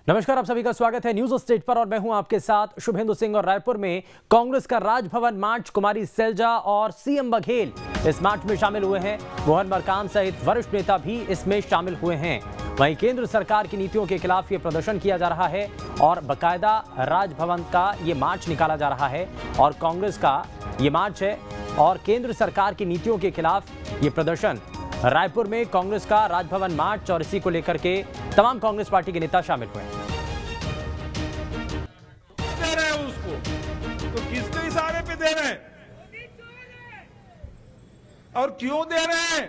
नमस्कार, आप सभी का स्वागत है न्यूज स्टेज पर और मैं हूं आपके साथ शुभेंदु सिंह। और रायपुर में कांग्रेस का राजभवन मार्च कुमारी सैलजा और सीएम बघेल इस मार्च में शामिल हुए हैं। मोहन मरकाम सहित वरिष्ठ नेता भी इसमें शामिल हुए हैं। वहीं केंद्र सरकार की नीतियों के खिलाफ ये प्रदर्शन किया जा रहा है और बाकायदा राजभवन का ये मार्च निकाला जा रहा है और कांग्रेस का ये मार्च है और केंद्र सरकार की नीतियों के खिलाफ ये प्रदर्शन। रायपुर में कांग्रेस का राजभवन मार्च और इसी को लेकर के तमाम कांग्रेस पार्टी के नेता शामिल हुए हैं। दे रहे हैं उसको तो किसके इशारे पे दे रहे हैं और क्यों दे रहे हैं?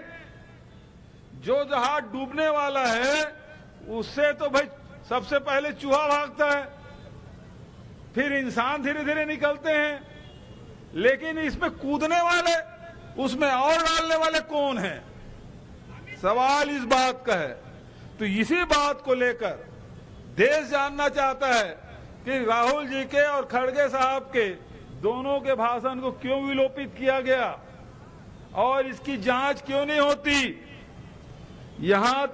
जो जहाज डूबने वाला है उससे तो भाई सबसे पहले चूहा भागता है, फिर इंसान धीरे धीरे निकलते हैं, लेकिन इसमें कूदने वाले, उसमें और डालने वाले कौन हैं? सवाल इस बात का है। तो इसी बात को लेकर देश जानना चाहता है कि राहुल जी के और खड़गे साहब के दोनों के भाषण को क्यों विलोपित किया गया और इसकी जांच क्यों नहीं होती। यहां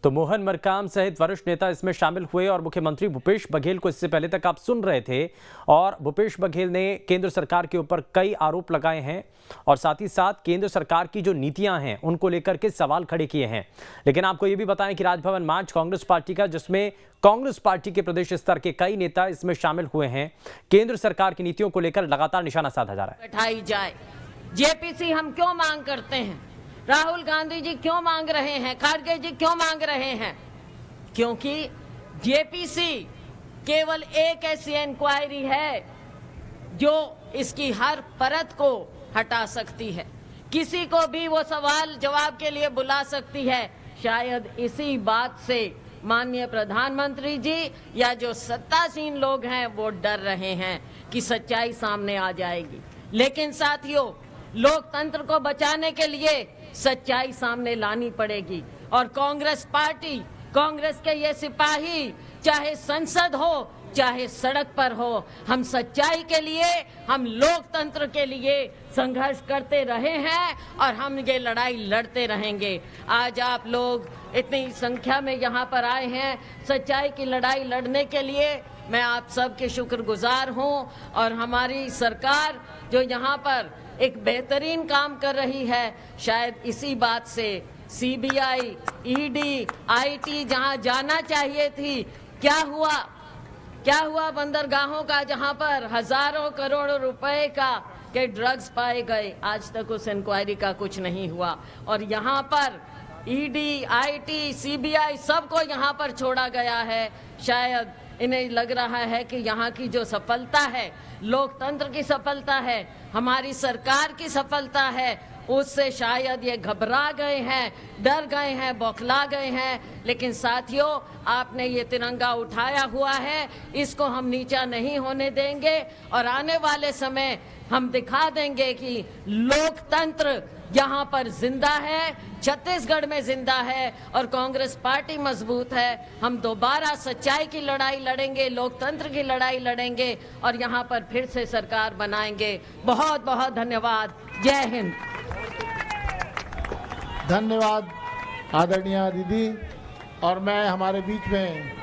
तो मोहन मरकाम सहित वरिष्ठ नेता इसमें शामिल हुए और मुख्यमंत्री भूपेश बघेल को इससे पहले तक आप सुन रहे थे और भूपेश बघेल ने केंद्र सरकार के ऊपर कई आरोप लगाए हैं और साथ ही साथ केंद्र सरकार की जो नीतियां हैं उनको लेकर के सवाल खड़े किए हैं। लेकिन आपको यह भी बताएं कि राजभवन मार्च कांग्रेस पार्टी का, जिसमें कांग्रेस पार्टी के प्रदेश स्तर के कई नेता इसमें शामिल हुए हैं। केंद्र सरकार की नीतियों को लेकर लगातार निशाना साधा जा रहा है। बैठाई जाए। जेपीसी हम क्यों मांग करते हैं? राहुल गांधी जी क्यों मांग रहे हैं? खड़गे जी क्यों मांग रहे हैं? क्योंकि जेपीसी केवल एक ऐसी इंक्वायरी है जो इसकी हर परत को हटा सकती है, किसी को भी वो सवाल जवाब के लिए बुला सकती है। शायद इसी बात से माननीय प्रधानमंत्री जी या जो सत्तासीन लोग हैं वो डर रहे हैं कि सच्चाई सामने आ जाएगी। लेकिन साथियों, लोकतंत्र को बचाने के लिए सच्चाई सामने लानी पड़ेगी और कांग्रेस पार्टी, कांग्रेस के ये सिपाही, चाहे संसद हो चाहे सड़क पर हो, हम सच्चाई के लिए, हम लोकतंत्र के लिए संघर्ष करते रहे हैं और हम ये लड़ाई लड़ते रहेंगे। आज आप लोग इतनी संख्या में यहाँ पर आए हैं सच्चाई की लड़ाई लड़ने के लिए। मैं आप सबके शुक्रगुजार हूँ और हमारी सरकार जो यहाँ पर एक बेहतरीन काम कर रही है, शायद इसी बात से सीबीआई, ईडी, आईटी जहां जाना चाहिए थी, क्या हुआ बंदरगाहों का, जहां पर हजारों करोड़ों रुपए का के ड्रग्स पाए गए, आज तक उस इंक्वायरी का कुछ नहीं हुआ। और यहाँ पर ईडी, आईटी, सीबीआई सबको यहाँ पर छोड़ा गया है। शायद इन्हें लग रहा है कि यहाँ की जो सफलता है, लोकतंत्र की सफलता है, हमारी सरकार की सफलता है, उससे शायद ये घबरा गए हैं, डर गए हैं, बौखला गए हैं। लेकिन साथियों, आपने ये तिरंगा उठाया हुआ है, इसको हम नीचा नहीं होने देंगे और आने वाले समय हम दिखा देंगे कि लोकतंत्र यहाँ पर जिंदा है, छत्तीसगढ़ में जिंदा है और कांग्रेस पार्टी मजबूत है। हम दोबारा सच्चाई की लड़ाई लड़ेंगे, लोकतंत्र की लड़ाई लड़ेंगे और यहाँ पर फिर से सरकार बनाएंगे। बहुत बहुत धन्यवाद। जय हिंद। धन्यवाद आदरणीय दीदी। और मैं हमारे बीच में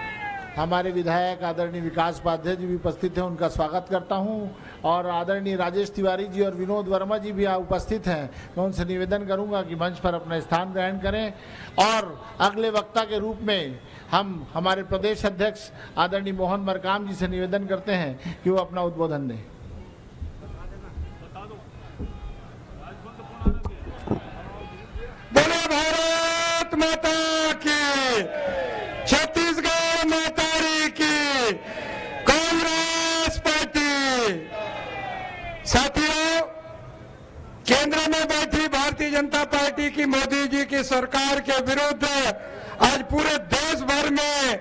हमारे विधायक आदरणीय विकास उपाध्याय जी भी उपस्थित हैं, उनका स्वागत करता हूं। और आदरणीय राजेश तिवारी जी और विनोद वर्मा जी भी यहाँ उपस्थित हैं। मैं उनसे निवेदन करूंगा कि मंच पर अपना स्थान ग्रहण करें और अगले वक्ता के रूप में हम हमारे प्रदेश अध्यक्ष आदरणीय मोहन मरकाम जी से निवेदन करते हैं कि वो अपना उद्बोधन दें। बोलो भारत माता की, छत्तीसगढ़ मातारी की, कांग्रेस पार्टी। साथियों, केंद्र में बैठी भारतीय जनता पार्टी की मोदी जी की सरकार के विरुद्ध आज पूरे देश भर में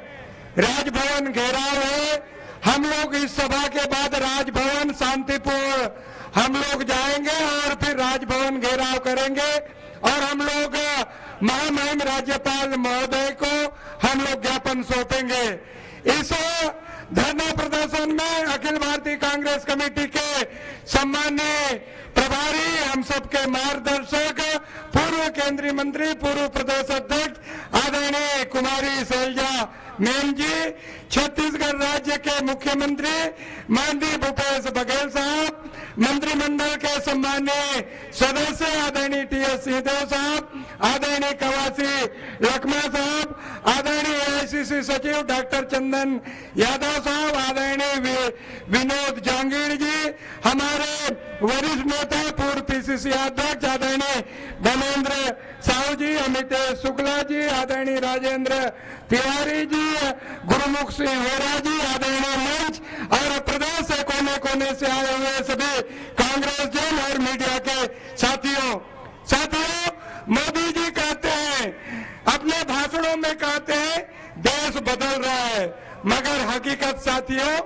राजभवन घेराव है। हम लोग इस सभा के बाद राजभवन शांतिपूर्ण हम लोग जाएंगे और फिर राजभवन घेराव करेंगे और हम लोग महामहिम राज्यपाल महोदय को हम लोग ज्ञापन सौंपेंगे। इस धरना प्रदर्शन में अखिल भारतीय कांग्रेस कमेटी के सम्माननीय प्रभारी, हम सबके मार्गदर्शक, पूर्व केंद्रीय मंत्री, पूर्व प्रदेश अध्यक्ष आदरणीय कुमारी शैलजा मैम जी, छत्तीसगढ़ राज्य के मुख्यमंत्री माननीय भूपेश बघेल साहब, मंत्रिमंडल के सम्मानीय सदस्य आदरणीय टी.एस. सिंहदेव साहब, आदरणीय कवासी लखमा साहब, आदरणीय AICC सचिव डॉक्टर चंदन यादव साहब, आदरणीय विनोद जांगीर जी, हमारे वरिष्ठ नेता पूर्व PCC अध्यक्ष आदरणीय धर्मेंद्र साहू जी, अमितेश शुक्ला जी, आदरणीय राजेंद्र तिवारी जी, गुरुमुख सिंह होरा जी, आदरणीय मंच और प्रदेश से कोने कोने से आए हुए सभी कांग्रेस जन और मीडिया के साथियों, मोदी जी कहते हैं, अपने भाषणों में कहते हैं देश बदल रहा है, मगर हकीकत साथियों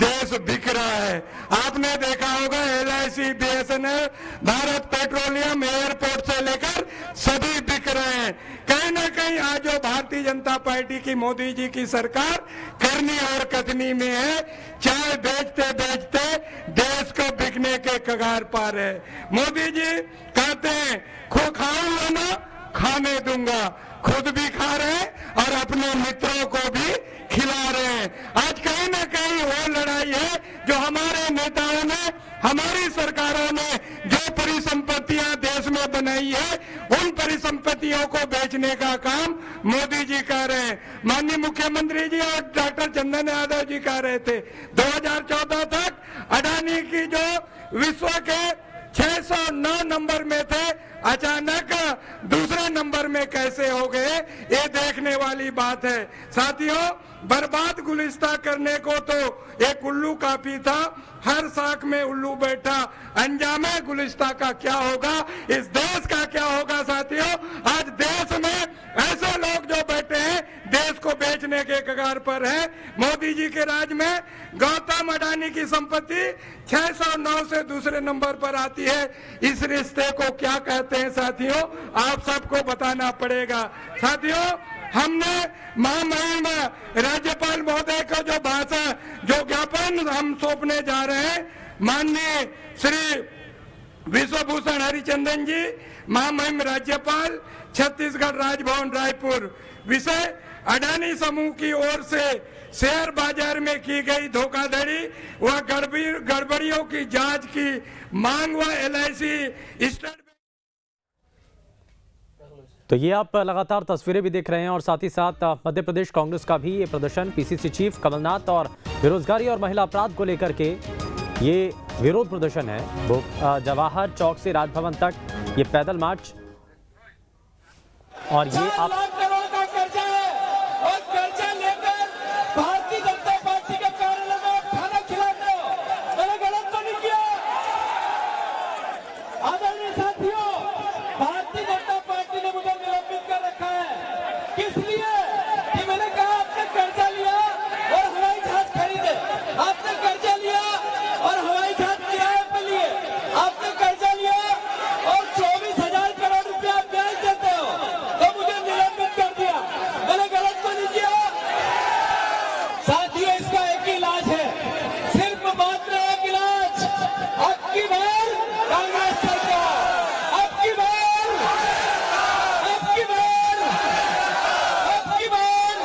देश बिक रहा है। आपने देखा होगा LIC, BSNL, Bharat petroleum, airport से लेकर सभी बिक रहे हैं। कहीं ना कहीं आज जो भारतीय जनता पार्टी की मोदी जी की सरकार करनी और कथनी में है, चाय बेचते बेचते देश को बिकने के कगार पार है। मोदी जी कहते हैं खाऊंगा ना खाने दूंगा, खुद भी खा रहे हैं और अपने मित्रों को भी खिला रहे हैं। आज कहीं ना कहीं वो लड़ाई है जो हमारे नेताओं ने, हमारी सरकारों ने जो परिसंपत्तियां देश में बनाई है, उन परिसंपत्तियों को बेचने का काम मोदी जी कर रहे हैं। माननीय मुख्यमंत्री जी और डॉक्टर चंदन यादव जी कह रहे थे 2014 तक अडानी की जो विश्व के 609 नंबर में थे, अचानक दूसरे नंबर में कैसे हो गए, ये देखने वाली बात है। साथियों, बर्बाद गुलिस्ता करने को तो एक उल्लू काफी था, हर साख में उल्लू बैठा, अंजामे गुलिस्ता का क्या होगा, इस देश का क्या होगा। साथियों, आज देश में ऐसे लोग जो बैठे हैं देश को बेचने के कगार पर है। मोदी जी के राज में गौतम अडानी की संपत्ति 609 से दूसरे नंबर पर आती है। इस रिश्ते को क्या कहते हैं साथियों, आप सबको बताना पड़ेगा। साथियों, हमने महामहिम राज्यपाल महोदय का जो भाषण, जो ज्ञापन हम सौंपने जा रहे हैं, माननीय श्री विश्वभूषण हरिचंदन जी, महामहिम राज्यपाल, छत्तीसगढ़ राजभवन रायपुर। विषय अडानी समूह की ओर से शेयर बाजार में की गई धोखाधड़ी व गड़बड़ियों की जांच की मांग व LIC स्टेट। तो ये आप लगातार तस्वीरें भी देख रहे हैं और साथ ही साथ मध्य प्रदेश कांग्रेस का भी ये प्रदर्शन, PCC चीफ कमलनाथ और बेरोजगारी और महिला अपराध को लेकर के ये विरोध प्रदर्शन है। वो जवाहर चौक से राजभवन तक ये पैदल मार्च, और ये आप करोड़ का कर्जा है और कर्जा लेकर भारतीय जनता पार्टी के कार्यालय में खाना खिलाते हो, मैंने गलत तो नहीं किया। आदरणीय साथियों, भारतीय जनता पार्टी ने मुझे निलंबित कर रखा है, किस लिए कि मैंने कहा आपने कर्जा लिया और हवाई जहाज खरीदे, आपने कर्जा लिया और हवाई जहाज किराए पे लिए, आपने कर्जा लिया और 24,000 करोड़ रुपया ब्याज देते हो, तो मुझे निलंबित कर दिया। मैंने गलत तो नहीं किया। साथियों, इसका एक ही इलाज है, सिर्फ मात्र एक इलाज, अब की बार कांग्रेस सरकार, अब की बार, अब की बार, अब की बार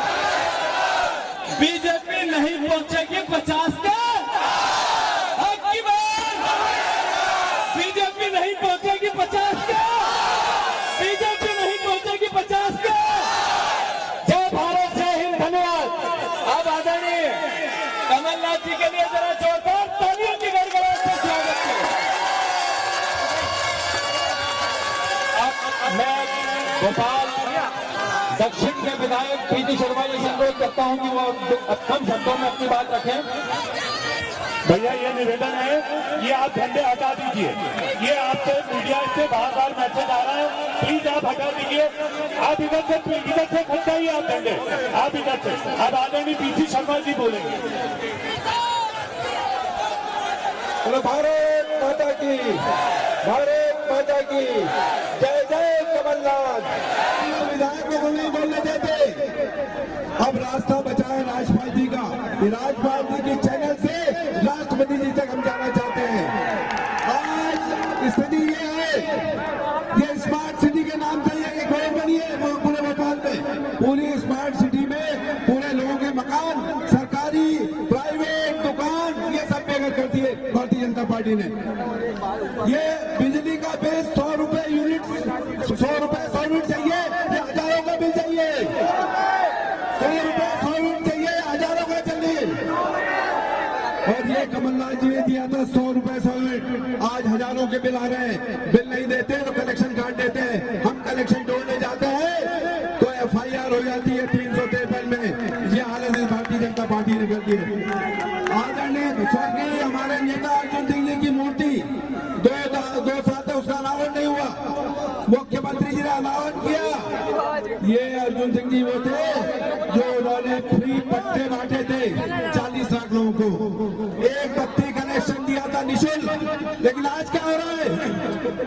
बीजेपी नहीं पहुंचेगी 50 के, अब की बार बीजेपी नहीं पहुंचेगी 50 के, बीजेपी नहीं पहुंचेगी 50 के। जय भारत, जय हिंद, धन्यवाद। अब आदरणीय कमलनाथ जी के लिए जरा जोरदार तालियों की गड़गड़ाहट से स्वागत करें। अब मैं भोपाल दक्षिण के विधायक PT शर्मा जी से अनुरोध करता हूं कि वो कम शब्दों में अपनी बात रखें। भैया ये निवेदन है, ये आप झंडे हटा दीजिए, ये आपसे मीडिया से बार मैसेज आ रहा है, प्लीज आप हटा दीजिए। आप इधर से खटाइए आप झंडे, आप इधर से। अब आदरणीय PC शर्मा जी बोलेंगे। भारत माता की, भारत माता की जय, जय कमलनाथ। विधायकों को नहीं बोलने देते, अब रास्ता बचा है राजपाल जी का, राजपाल जी के चैनल से राष्ट्रपति जी तक हम जाना चाहते हैं। आज स्थिति पूरी स्मार्ट सिटी में पूरे लोगों के मकान, सरकारी प्राइवेट दुकान, ये सब बेघर करती है भारतीय जनता पार्टी ने। ये बिजली का बिल 100 रुपए यूनिट, 100 यूनिट चाहिए, ये हजारों का बिल चाहिए, 100 यूनिट चाहिए, हजारों का चाहिए। और ये कमलनाथ जी ने दिया था 100 यूनिट, आज हजारों के बिल आ रहे हैं। बिल नहीं देते तो कलेक्शन काट देते हैं। हम कलेक्शन तोड़ने जाते हैं तो FIR हो जाती है 353 में। ये हालत इस भारतीय जनता पार्टी ने कर दी है। आदरणीय स्वर्गीय हमारे नेता अर्जुन सिंह जी की मूर्ति 2 साल तक उसका अनावरण नहीं हुआ, मुख्यमंत्री जी ने अनावरण किया। ये अर्जुन सिंह जी वो थे जो उन्होंने फ्री पट्टे बांटे थे 40 लाख लोगों को, एक बत्ती कनेक्शन दिया था निःशुल्क। लेकिन आज क्या हो रहा है?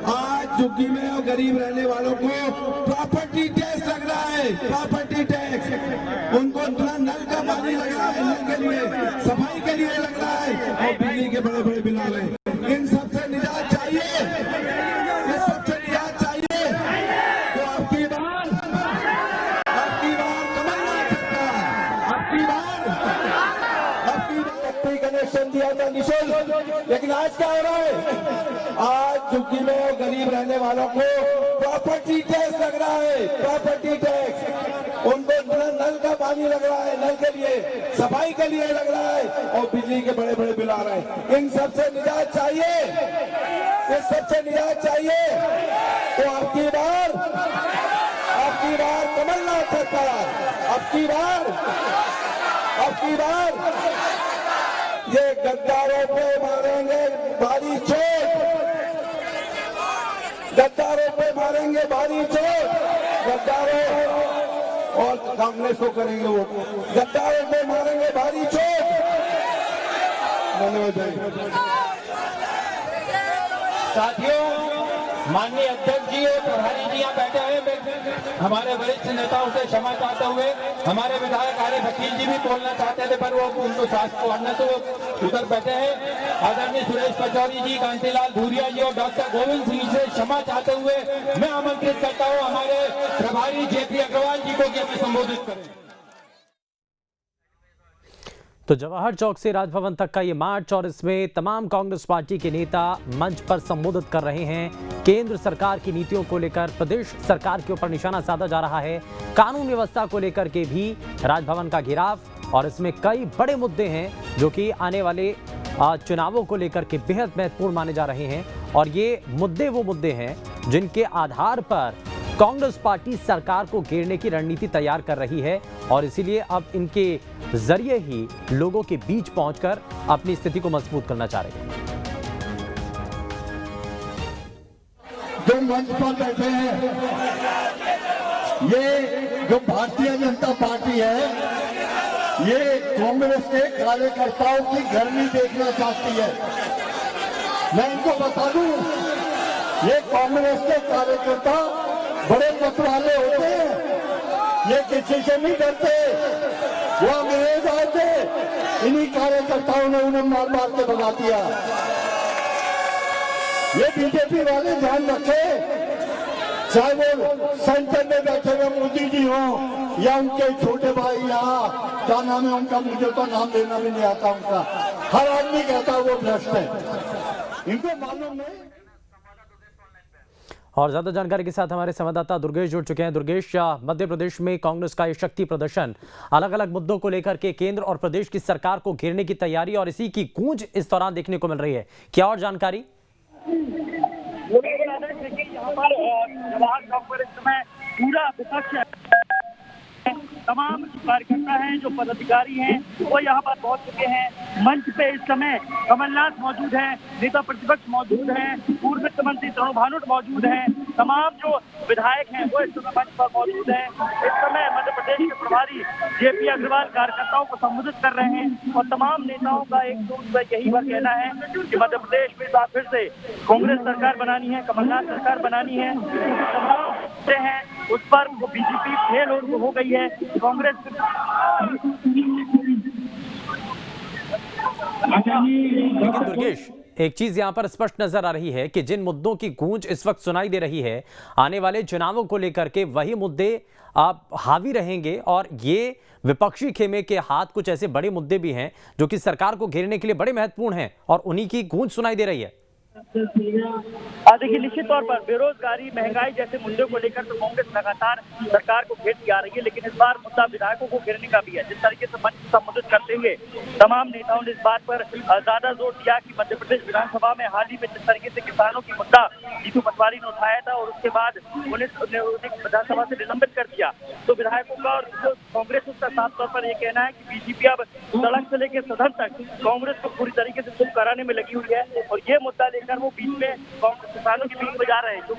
आज झुग्गी में और गरीब रहने वालों को प्रॉपर्टी टैक्स लग रहा है, प्रॉपर्टी टैक्स। उनको नल का पानी लग रहा है, नल के लिए, सफाई के लिए लग रहा है, और बिजली के बड़े बड़े बिल आ रहे हैं। इन सबसे निजात चाहिए, इस सबसे निजात चाहिए तो आपकी बार कमलनाथ सरकार, आपकी बार कनेक्शन दिया था निःशुल्क। लेकिन आज क्या हो रहा है? आज झुग्गी में और गरीब रहने वालों को प्रॉपर्टी टैक्स लग रहा है, प्रॉपर्टी टैक्स। उनको नल का पानी लग रहा है, नल के लिए, सफाई के लिए लग रहा है, और बिजली के बड़े बड़े बिल आ रहे हैं। इन सबसे निजात चाहिए, इस सबसे निजात चाहिए तो आपकी बार कमलनाथ सरकार, आपकी बार ये गद्दारों पे मारेंगे भारी चोट, गद्दारों पे मारेंगे भारी चोट, गद्दारों और कांग्रेस को करेंगे वो, गद्दारों पे मारेंगे भारी चोट। धन्यवाद। साथियों, माननीय अध्यक्ष जी और प्रभारी जी यहाँ बैठे हैं। हमारे वरिष्ठ नेताओं से क्षमा चाहते हुए हमारे विधायक आरिफ अकील जी भी बोलना चाहते थे, पर वो उनको सांस को आना तो उधर बैठे हैं। आदरणीय सुरेश पचौरी जी, कांतिलाल भूरिया जी और डॉक्टर गोविंद सिंह से क्षमा चाहते हुए मैं आमंत्रित करता हूँ हमारे प्रभारी JP अग्रवाल जी को कि हमें संबोधित करें। तो जवाहर चौक से राजभवन तक का ये मार्च, और इसमें तमाम कांग्रेस पार्टी के नेता मंच पर संबोधित कर रहे हैं। केंद्र सरकार की नीतियों को लेकर प्रदेश सरकार के ऊपर निशाना साधा जा रहा है। कानून व्यवस्था को लेकर के भी राजभवन का घेराव, और इसमें कई बड़े मुद्दे हैं जो कि आने वाले चुनावों को लेकर के बेहद महत्वपूर्ण माने जा रहे हैं। और ये वो मुद्दे हैं जिनके आधार पर कांग्रेस पार्टी सरकार को घेरने की रणनीति तैयार कर रही है, और इसीलिए अब इनके जरिए ही लोगों के बीच पहुंचकर अपनी स्थिति को मजबूत करना चाह रहे हैं। जो मंच पर बैठे हैं, ये जो भारतीय जनता पार्टी है, ये कांग्रेस के कार्यकर्ताओं की गर्मी देखना चाहती है। मैं इनको बता दूं, ये कांग्रेस के कार्यकर्ता बड़े मतवाले होते हैं, ये किसी से नहीं डरते। वो अंग्रेज आए थे, इन्हीं कार्यकर्ताओं ने उन्हें मार मार के भगा दिया। ये बीजेपी वाले ध्यान रखे, चाहे वो सेंटर में बैठे हुए मोदी जी हों या उनके छोटे भाई, यहाँ क्या नाम है उनका, मुझे तो नाम लेना भी नहीं आता उनका। हर आदमी कहता है वो भ्रष्ट है, इनको मालूम नहीं। और ज्यादा जानकारी के साथ हमारे संवाददाता दुर्गेश जुड़ चुके हैं। दुर्गेश, मध्य प्रदेश में कांग्रेस का ये शक्ति प्रदर्शन, अलग अलग मुद्दों को लेकर के केंद्र और प्रदेश की सरकार को घेरने की तैयारी और इसी की गूंज इस दौरान देखने को मिल रही है, क्या और जानकारी? यहाँ पर जवाहर चौक पर इस समय पूरा विपक्ष, तमाम कार्यकर्ता हैं, जो पदाधिकारी हैं, वो यहाँ पर पहुंच चुके हैं। मंच पे इस समय कमलनाथ मौजूद हैं, नेता प्रतिपक्ष मौजूद हैं, पूर्व वित्त मंत्री तरुण भानोट मौजूद हैं, तमाम जो विधायक हैं वो इस समय मंच पर मौजूद हैं। इस समय मध्य प्रदेश के प्रभारी JP अग्रवाल कार्यकर्ताओं को संबोधित कर रहे हैं, और तमाम नेताओं का एक दूसरे यही बार कहना है कि मध्य प्रदेश में फिर से कांग्रेस सरकार बनानी है, कमलनाथ सरकार बनानी है। तमाम हैं उस पर वो बीजेपी फेल हो गई है, कांग्रेस। लेकिन दुर्गेश, एक चीज यहां पर स्पष्ट नजर आ रही है कि जिन मुद्दों की गूंज इस वक्त सुनाई दे रही है, आने वाले चुनावों को लेकर के वही मुद्दे आप हावी रहेंगे और ये विपक्षी खेमे के हाथ कुछ ऐसे बड़े मुद्दे भी हैं जो कि सरकार को घेरने के लिए बड़े महत्वपूर्ण हैं और उन्हीं की गूंज सुनाई दे रही है। देखिए, निश्चित तौर पर बेरोजगारी, महंगाई जैसे मुद्दों को लेकर तो कांग्रेस लगातार सरकार को घेरती आ रही है, लेकिन इस बार मुद्दा विधायकों को घेरने का भी है। जिस तरीके से मंच को संबोधित करते हुए तमाम नेताओं ने इस बात पर ज्यादा जोर दिया कि मध्य प्रदेश विधानसभा में हाल ही में जिस तरीके से किसानों की मुद्दा जीतू पटवारी ने उठाया था और उसके बाद उन्हें विधानसभा से निलंबित कर दिया, तो विधायकों का और कांग्रेस उसका साफ तौर पर यह कहना है कि बीजेपी अब सड़क से लेकर सदन तक कांग्रेस को पूरी तरीके से चुप कराने में लगी हुई है और ये मुद्दा लेकर वो बीच में किसानों के बीच में जा रहे हैं।